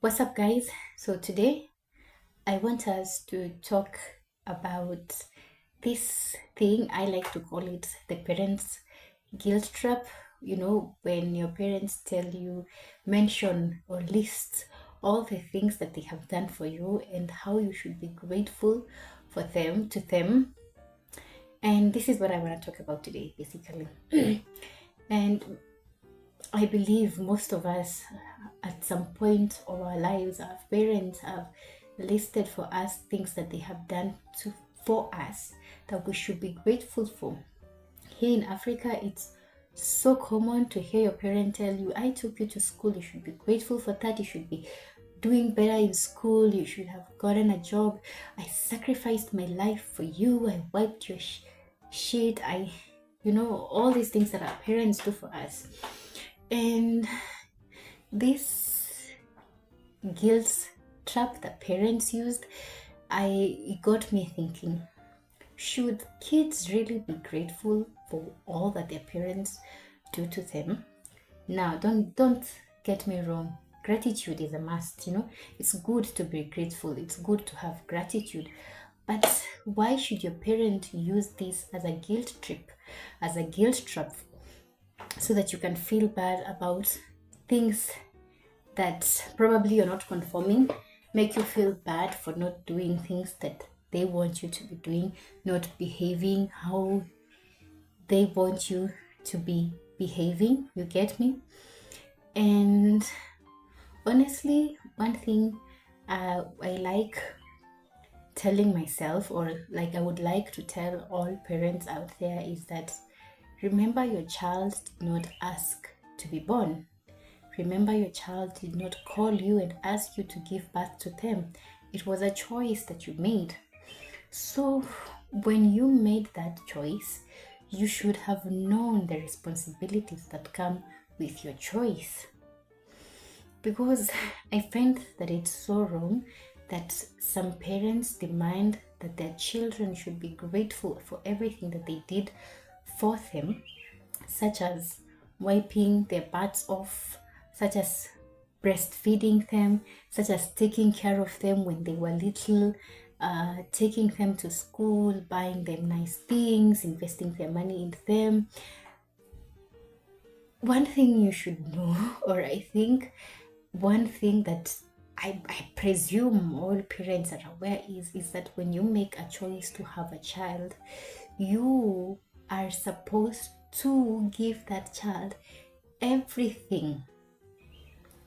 What's up, guys? So, today I want us to talk about this thing. I like to call it the parents' guilt trap. When your parents tell you, mention or list all the things that they have done for you and how you should be grateful for them to them. And this is what I want to talk about today, basically. And I believe most of us, at some point of our lives, our parents have listed for us things that they have done for us that we should be grateful for. Here in Africa, it's so common to hear your parent tell you, I took you to school, you should be grateful for that, you should be doing better in school, you should have gotten a job, I sacrificed my life for you, I wiped your shit, all these things that our parents do for us. And this guilt trap that parents used, it got me thinking, should kids really be grateful for all that their parents do to them? Now, don't get me wrong. Gratitude is a must, It's good to be grateful. It's good to have gratitude. But why should your parent use this as a guilt trip, as a guilt trap, so that you can feel bad about things that probably you're not conforming, make you feel bad for not doing things that they want you to be doing, not behaving how they want you to be behaving? You get me? And honestly, one thing I like telling myself, or like I would like to tell all parents out there, is that remember, your child did not ask to be born. Remember, your child did not call you and ask you to give birth to them. It was a choice that you made. So when you made that choice, you should have known the responsibilities that come with your choice. Because I find that it's so wrong that some parents demand that their children should be grateful for everything that they did for them, such as wiping their butts off, such as breastfeeding them, such as taking care of them when they were little, taking them to school, buying them nice things, investing their money in them. One thing you should know, or I think one thing that I presume all parents are aware is that when you make a choice to have a child, you are supposed to give that child everything.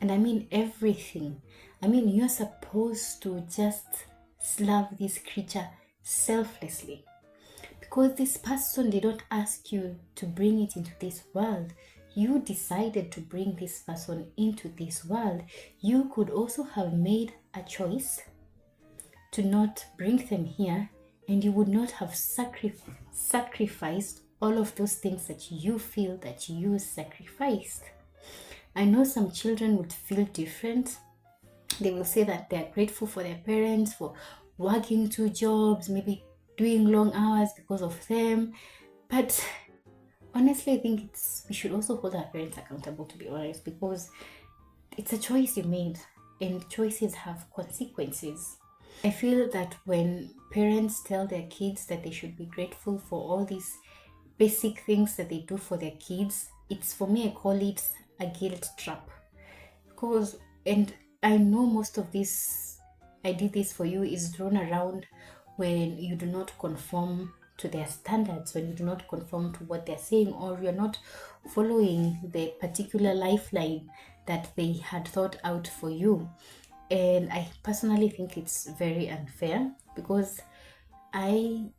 And I mean everything. I mean, you're supposed to just love this creature selflessly. Because this person did not ask you to bring it into this world. You decided to bring this person into this world. You could also have made a choice to not bring them here, and you would not have sacrificed all of those things that you feel that you sacrificed. I know some children would feel different. They will say that they're grateful for their parents for working 2 jobs, maybe doing long hours because of them. But honestly, I think we should also hold our parents accountable, to be honest, because it's a choice you made, and choices have consequences. I feel that when parents tell their kids that they should be grateful for all these basic things that they do for their kids, it's, for me, I call it a guilt trap. Because, and I know most of this, I did this for you, is thrown around when you do not conform to their standards, when you do not conform to what they're saying, or you're not following the particular lifeline that they had thought out for you. And I personally think it's very unfair, because I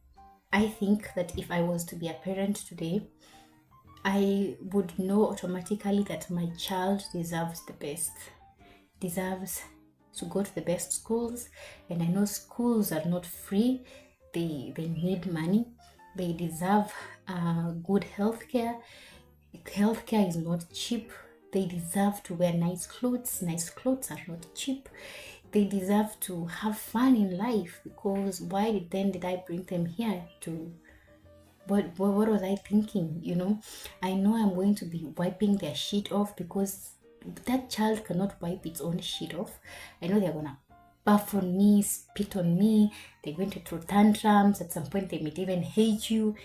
think that if I was to be a parent today, I would know automatically that my child deserves the best, deserves to go to the best schools. And I know schools are not free. They need money. They deserve good healthcare. Healthcare is not cheap. They deserve to wear nice clothes. Nice clothes are not cheap. They deserve to have fun in life, because why did I bring them here to what was I thinking? I know I'm going to be wiping their shit off because that child cannot wipe its own shit off. I know they're gonna buff on me, spit on me, they're going to throw tantrums. At some point they might even hate you.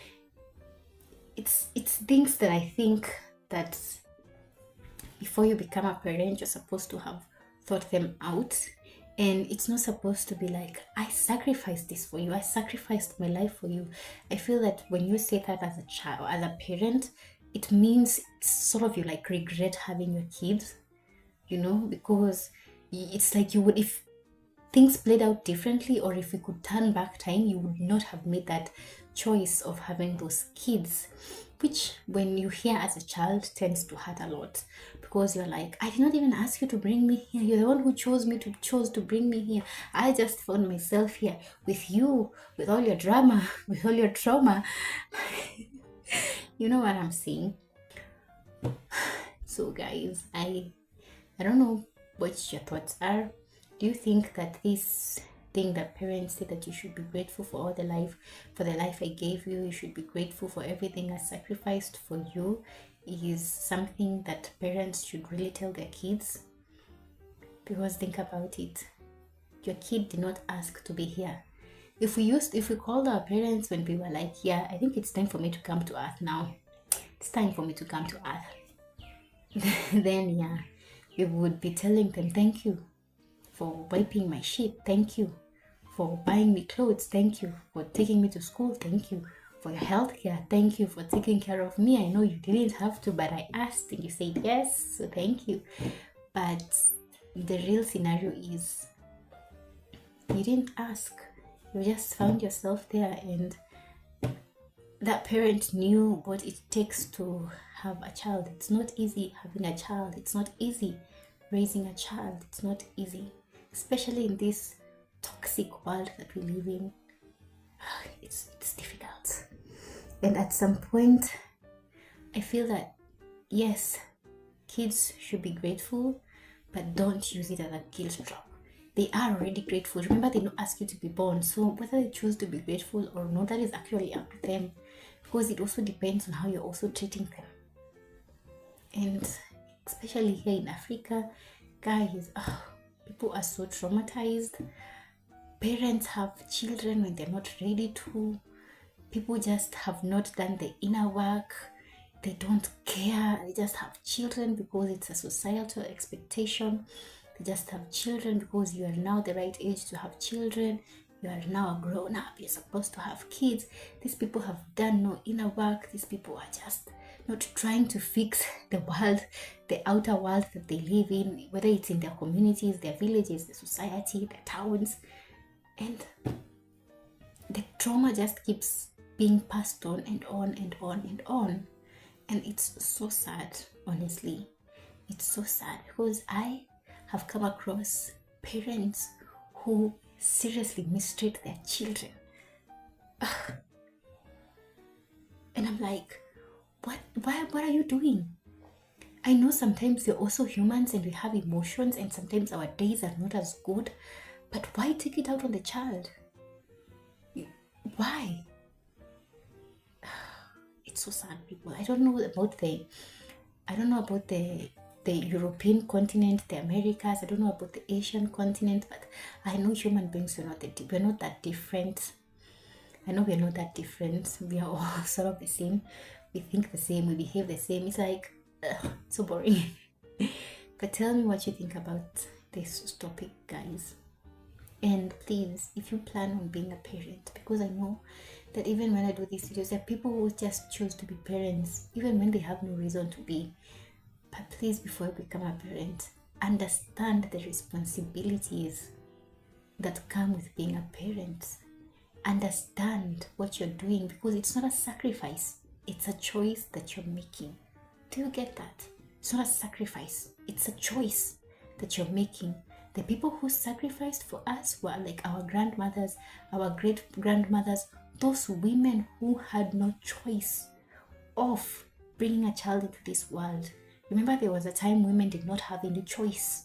It's things that I think that before you become a parent, you're supposed to have thought them out. And it's not supposed to be like, I sacrificed this for you, I sacrificed my life for you. I feel that when you say that as a child, as a parent, it means sort of you like regret having your kids, because it's like you would, if things played out differently, or if you could turn back time, you would not have made that choice of having those kids, which when you hear as a child tends to hurt a lot, because you're like, I did not even ask you to bring me here, you're the one who chose to bring me here. I just found myself here with you, with all your drama, with all your trauma. You know what I'm saying? So guys, I don't know what your thoughts are. Do you think that this thing that parents say, that you should be grateful for for the life I gave you, you should be grateful for everything I sacrificed for you, is something that parents should really tell their kids? Because think about it. Your kid did not ask to be here. If we called our parents when we were like, yeah, I think it's time for me to come to earth now. It's time for me to come to earth. Then yeah, we would be telling them, thank you for wiping my shit, thank you for buying me clothes, thank you for taking me to school, thank you for your health care, thank you for taking care of me. I know you didn't have to, but I asked and you said yes, so thank you. But the real scenario is, you didn't ask, you just found yourself there, and that parent knew what it takes to have a child. It's not easy having a child, it's not easy raising a child, it's not easy, especially in this toxic world that we live in. It's difficult. And at some point, I feel that yes, kids should be grateful, but don't use it as a guilt trap. They are already grateful. Remember, they don't ask you to be born. So whether they choose to be grateful or not, that is actually up to them, because it also depends on how you're also treating them. And especially here in Africa, guys, people are so traumatized. Parents have children when they're not ready to. People just have not done the inner work. They don't care. They just have children because it's a societal expectation. They just have children because you are now the right age to have children. You are now a grown up. You're supposed to have kids. These people have done no inner work. These people are just not trying to fix the world, the outer world that they live in, whether it's in their communities, their villages, the society, their towns. And the trauma just keeps being passed on and on and on and on. And it's so sad, honestly. It's so sad, because I have come across parents who seriously mistreat their children. And I'm like, what are you doing? I know sometimes we're also humans and we have emotions, and sometimes our days are not as good, but why take it out on the child? Why? It's so sad, people. I don't know about the European continent, the Americas. I don't know about the Asian continent, but I know human beings are we're not that different. I know we're not that different. We are all sort of the same. We think the same. We behave the same. It's like so boring. But tell me what you think about this topic, guys. And please, if you plan on being a parent, because I know that even when I do these videos, there are people who just choose to be parents, even when they have no reason to be. But please, before you become a parent, understand the responsibilities that come with being a parent. Understand what you're doing, because it's not a sacrifice, it's a choice that you're making. Do you get that? It's not a sacrifice, it's a choice that you're making. The people who sacrificed for us were like our grandmothers, our great grandmothers, those women who had no choice of bringing a child into this world. Remember, there was a time women did not have any choice.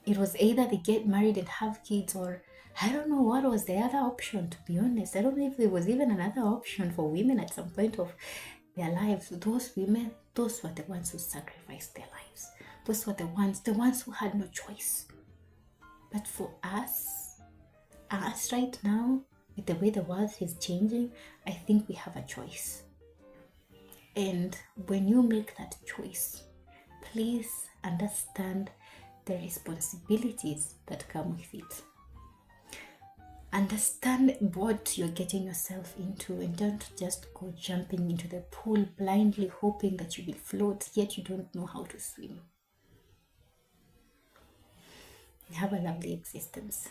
It was either they get married and have kids, or I don't know what was the other option, to be honest. I don't know if there was even another option for women at some point of their lives. Those women those were the ones who sacrificed their lives. Those were the ones who had no choice. But for us right now, with the way the world is changing, I think we have a choice. And when you make that choice, please understand the responsibilities that come with it. Understand what you're getting yourself into, and don't just go jumping into the pool blindly hoping that you will float, yet you don't know how to swim. Have a lovely existence.